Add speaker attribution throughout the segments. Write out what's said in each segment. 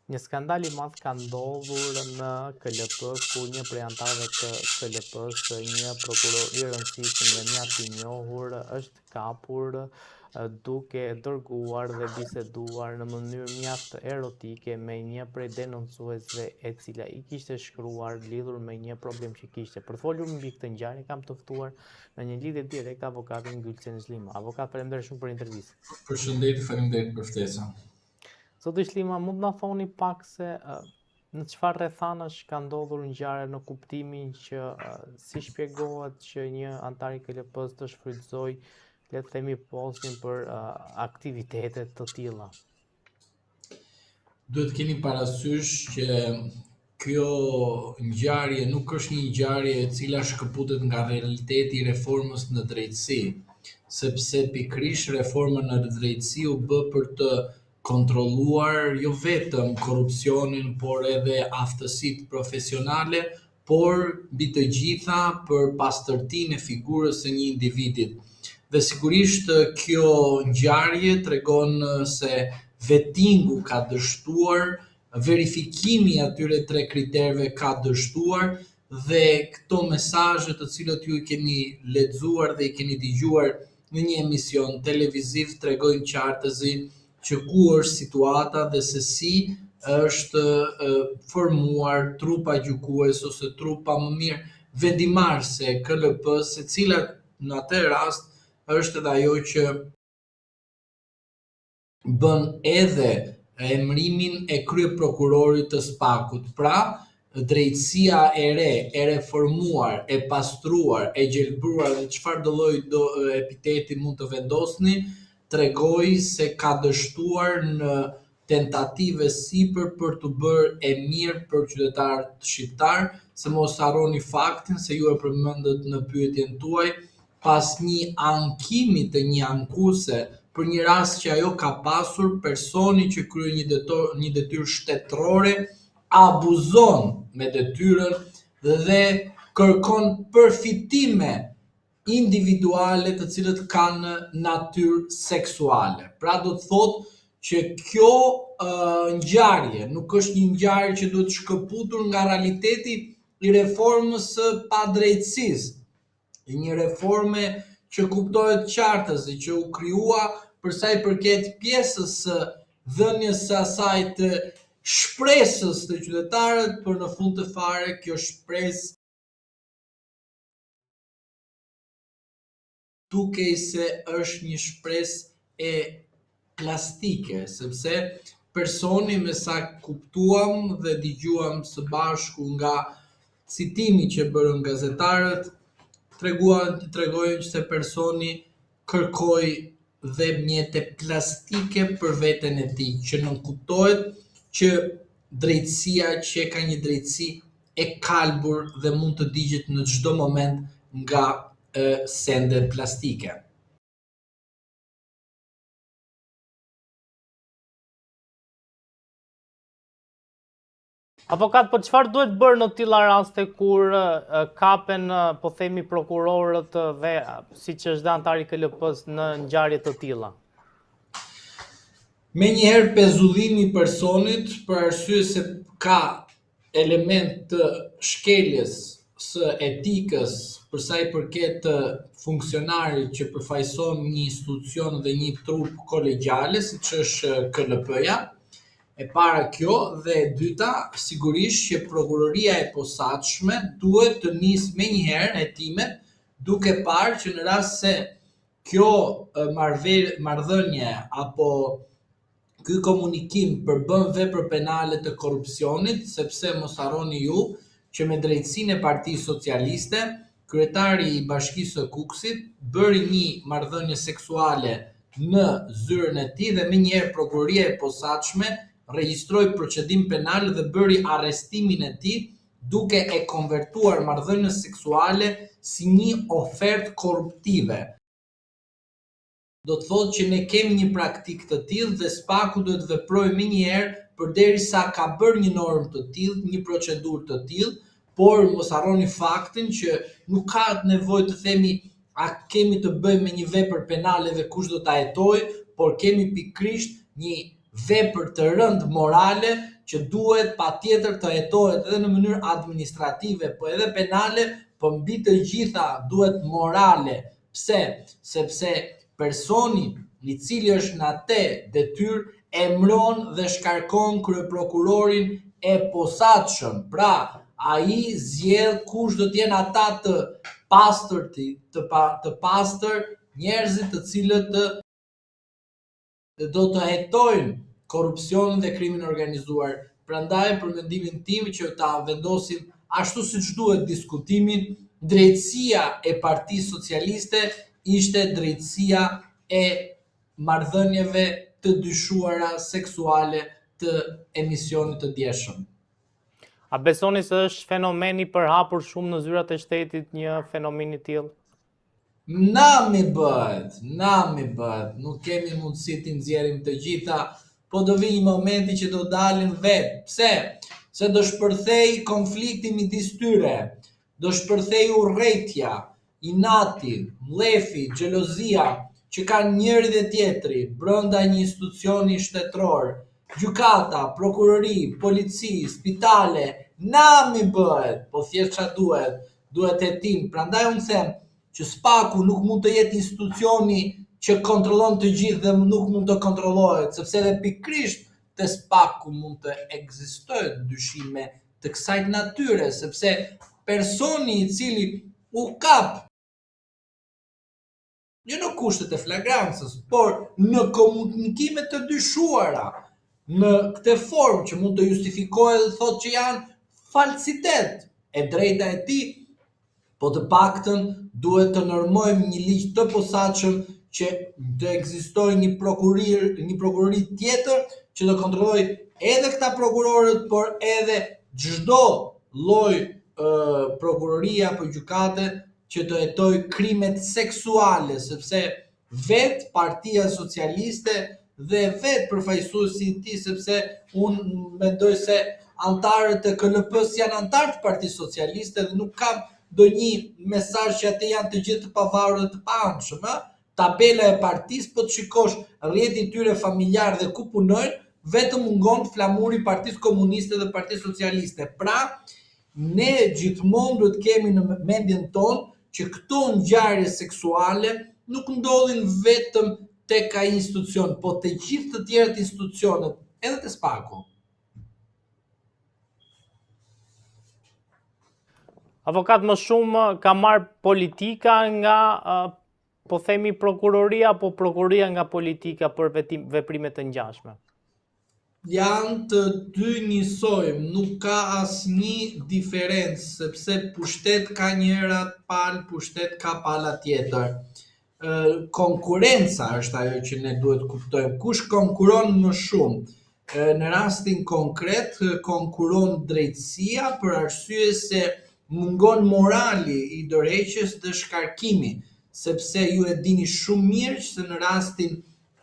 Speaker 1: Një skandal I madh ka ndodhur në KLP ku një prej antarëve të KLP-s, një prokuror I rëndësishëm dhe mjaft I njohur, është kapur duke dërguar dhe biseduar në mënyrë mjaft erotike me një prej denoncuesve e cila I kishte shkruar lidhur me një problem që kishte. Për të folur mbi këtë ngjarje kam të ftuar në një lidhje direkte avokatin Gylçen Zhlima. Avokat, faleminderit shumë për intervistë.
Speaker 2: Përshëndetje, faleminderit për ftesën.
Speaker 1: Zoti Zhlima, mund na thoni pak se në çfarë rrethanash ka ndodhur ngjarja në kuptimin që si shpjegohet që një antar I KLP-s të shfrytëzoi, le të themi, postin për aktivitete të tilla?
Speaker 2: Duhet keni parasysh që kjo ngjarje nuk është një ngjarje e cila shkëputet nga realiteti I reformës në drejtësi, sepse pikërisht reforma në drejtësi u bë për të kontrolluar jo vetëm korrupsionin, por edhe aftësitë profesionale, por mbi të gjitha për pastërtinë e figurës së një individi. Dhe sigurisht kjo ngjarje tregon se vettingu ka dështuar, verifikimi atyre 3 kriterëve ka dështuar dhe këto mesazhe të cilët ju I keni lexuar dhe I keni dëgjuar në një emision televiziv tregojnë qartësi që ku është situata dhe se si është formuar trupa gjykues ose trupa më mirë vendimarrëse e KLP-s, e cila në atë rast është edhe ajo që bën edhe emërimin e kryeprokurorit të SPAK-ut. Pra, drejtësia e re, e reformuar, e pastruar, e gjelbruar dhe çfarë do lloj epiteti mund të vendosni, tregoi se ka dështuar në tentative sipër për të bërë e mirë për qytetarët shqiptar, se mos harroni faktin se ju e përmendët në pyetjen tuaj, pas një ankimi të një ankuese për një rast që ajo ka pasur, personi që kryen një detyrë shtetërore abuzon me detyrën dhe kërkon përfitime individuale të cilët kanë natyrë seksuale. Pra do të thotë që kjo ngjarje nuk është një ngjarje që duhet shkëputur nga realiteti I reformës së padrejtësisë. Një reforme që kuptohet qartësi që u krijua për sa I përket pjesës së dhënies së asaj të shpresës të qytetarët, por në fund të fare kjo shpresë dukej se është një shpresë e plastike, sepse personi me sa kuptuam dhe dëgjuam së bashku nga citimi që bërën gazetarët, tregojnë që se personi kërkoi dhe mjete plastike për veten e tij, që nuk kuptohet që drejtësia që ka një drejtësi e kalbur dhe mund të digjet në çdo moment nga sende plastike.
Speaker 1: Avokat, po çfarë duhet bërë në tilla raste kur kapen, po themi, prokurorët dhe siç është dhe antari I KLP-s në ngjarje të tilla?
Speaker 2: Menjëherë pezullimi I personit për arsye se ka element të shkeljes së etikës për sa I përket funksionarit që përfaqëson një institucion dhe një trup kolegjiale, siç është KLP-ja. E para kjo dhe e dyta, sigurisht që prokuroria e posaçme duhet të nisë menjëherë hetimet duke parë që në rast se kjo marrëdhënie apo ky komunikim përbën vepër penale të korrupsionit, sepse mos harroni ju që me drejtësinë e Partisë Socialiste, kryetari I Bashkisë së Kukësit bëri një marrëdhënie seksuale në zyrën e tij dhe menjëherë prokuroria e posaçme regjistroi procedim penal dhe bëri arrestimin e tij duke e konvertuar marrëdhënien seksuale si një ofertë korruptive. Do të thotë që ne kemi një praktikë të tillë dhe SPAK-u duhet të veprojë menjëherë përderisa ka bërë një normë të tillë, një procedurë të tillë, por mos harroni faktin që nuk ka nevojë të themi a kemi të bëjmë me një vepër penale dhe kush do ta hetojë, por kemi pikërisht një vepër të rëndë morale që duhet patjetër të hetohet edhe në mënyrë administrative, po edhe penale, po mbi të gjitha duhet morale. Pse? Sepse personi i cili është në atë detyrë emëron dhe shkarkon kryeprokurorin e posaçëm. Pra, ai zgjedh kush do të jenë ata të pastër, njerëzit të cilët do të hetojnë korrupsionin dhe krimin organizuar. Prandaj, për mendimin tim që ta vendosim ashtu siç duhet diskutimin, drejtësia e Partisë Socialiste ishte drejtësia e marrëdhënieve të dyshuara seksuale të emisionit të djeshëm.
Speaker 1: A besoni se është fenomen i përhapur shumë në zyrat e shtetit një fenomen i tillë?
Speaker 2: Na mi bëhet, nuk kemi mundësi të nxjerrim të gjitha, po do vi një momenti që do dalin vetë. Pse? Se do shpërthej konflikti midis tyre, do shpërthej urrëtia, inati, mlefi, xhelozia që kanë njëri dhe tjetri brenda një institucioni shtetëror, gjykata, prokurori, polici, spitale, na mi bëhet, po thjesht ç'a duhet hetim. Prandaj unë them që SPAK-u nuk mund të jetë institucioni që kontrollon të gjithë dhe nuk mund të kontrollohet, sepse edhe pikërisht te SPAK-u mund të ekzistojë dyshime të kësaj natyre, sepse personi i cili u kap jo në kushtet e flagrancës, por në komunikime të dyshuara, në këtë formë që mund të justifikohet dhe thotë që janë falsitet, e drejta e tij, po të paktën duhet të normojmë një ligj të posaçëm që të ekzistojë një prokurori tjetër që të kontrollojë edhe këta prokurorët, por edhe çdo lloj prokurorie apo gjykate që të hetojë krimet seksuale, sepse vetë Partia Socialiste dhe vetë përfaqësuesi i tij, sepse unë mendoj se antarët e KLP-s janë antarë të Partisë Socialiste dhe nuk kam do një mesazh që ate janë të gjithë të pavarur dhe të paanshëm. Tabela e partisë, po të shikosh rrjetin e tyre familjar dhe ku punojnë, vetëm mungon flamuri i Partisë Komuniste dhe Partisë Socialiste. Pra, ne gjithmonë duhet kemi në mendjen tonë që këto ngjarje seksuale nuk ndodhin vetëm tek ai institucion, po te gjithë të tjerët institucionet, edhe te SPAK-u.
Speaker 1: Avokat, më shumë ka marrë politika nga, po themi, prokuroria, apo prokuroria nga politika për veprime të ngjashme?
Speaker 2: Janë të dy njësoj, nuk ka asnjë diferencë, sepse pushtet ka njëra palë, pushtet ka pala tjetër. Konkurenca është ajo që ne duhet kuptojmë. Kush konkuron më shumë? Në rastin konkret, konkuron drejtësia për arsye se mungon morali i dorëheqjes dhe shkarkimi, sepse ju e dini shumë mirë që në rastin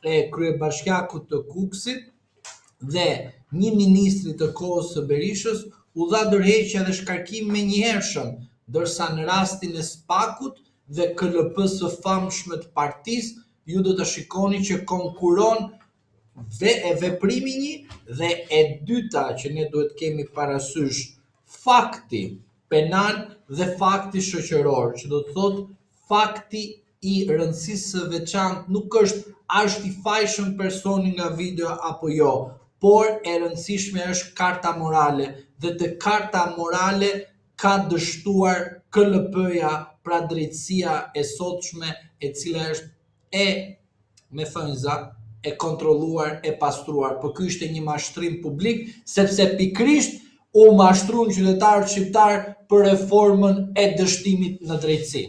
Speaker 2: e kryebashkiakut të Kukësit dhe një ministri të kohës së Berishës u dha dorëheqja dhe shkarkim menjëhershëm, ndërsa në rastin e SPAK-ut dhe KLP-s së famshme të partisë, ju do të shikoni që konkuron veprimi një dhe e dyta që ne duhet kemi parasysh, fakti penal dhe fakti shoqëror, që do të thotë fakti i rëndësisë së veçantë nuk është i fajshëm personi nga video apo jo, por e rëndësishme është karta morale, dhe të karta morale ka dështuar KLP-ja, pra drejtësia e sotshme, e cila është me thënjza, e kontrolluar, e pastruar. Po ky ishte një mashtrim publik, sepse pikërisht u mashtruan qytetarët shqiptar për reformën e dështimit në drejtësi.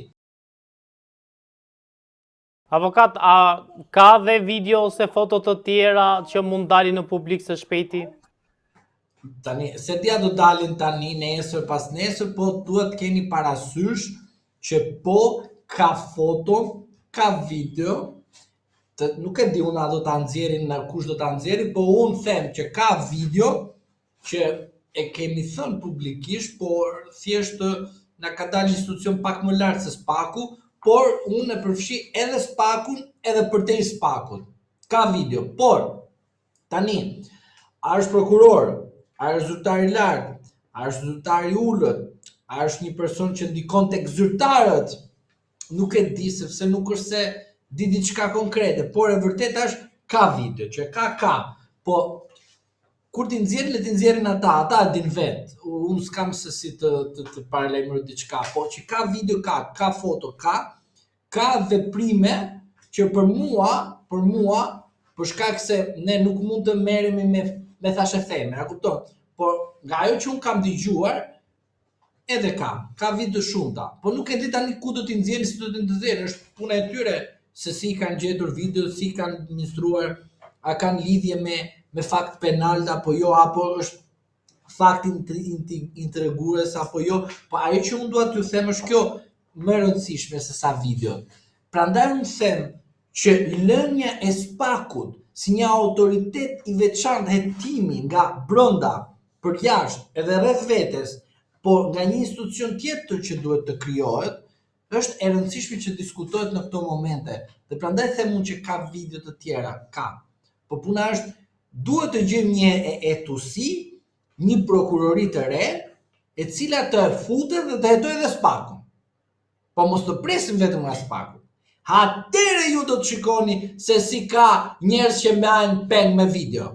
Speaker 1: Avokat, a ka dhe video ose foto të tjera që mund dalin në publik së shpejti?
Speaker 2: Tani, se dia do dalin tani, nesër, pas nesër, po duhet keni parasysh që po ka foto, ka video, nuk e di unë a do ta nxjerrin, në kush do ta nxjerrin, po unë them që ka video që e kemi thënë publikisht, por thjesht na ka dalë një institucion pak më lart se SPAK-u, por unë e përfshi edhe SPAK-un edhe përtej SPAK-ut. Ka video, por Tani, a është prokuror, a është zyrtar i lartë, a është zyrtar i ulët, a është një person që ndikon tek zyrtarët, nuk e di sepse nuk është se di diçka konkrete, por e vërteta është ka video, që ka, po kur ti nxjerrin, le ti nxjerrin ata e din vet. Unë s'kam se si të paralajmëroj diçka, po që ka video, ka foto, ka veprime që për mua, për shkak se ne nuk mund të merremi me thashë theme, a kupton? Por nga ajo që un kam dëgjuar, edhe ka video shumëta, po nuk e di tani ku do t'i nxjerrin, si do t'i nxjerrin, është puna e tyre se si kanë gjetur video, si kanë administruar, a kanë lidhje me fakt penal apo jo, apo është fakt intregues apo jo, po ajo që unë dua t'ju them është kjo më e rëndësishme se sa video. Prandaj unë them që lënia e Spakut si një autoritet i veçantë hetimi nga brenda për jashtë edhe rreth vetes, po nga një institucion tjetër që duhet të krijohet, është e rëndësishme që diskutohet në këto momente. Dhe prandaj them unë që ka video të tjera, po puna është duhet të gjejmë një etusi, një prokurori të re, e cila të futet dhe të hetojë edhe Spakun. Po mos të presim vetëm nga Spaku. Atëherë ju do të shikoni se si ka njerëz që mbajnë peng me video.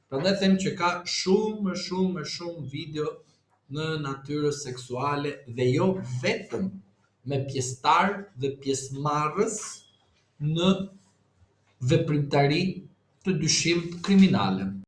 Speaker 2: Prandaj them që ka shumë video në natyrë seksuale dhe jo vetëm me pjesëtar dhe pjesëmarrës në veprimtari të dyshim kriminale.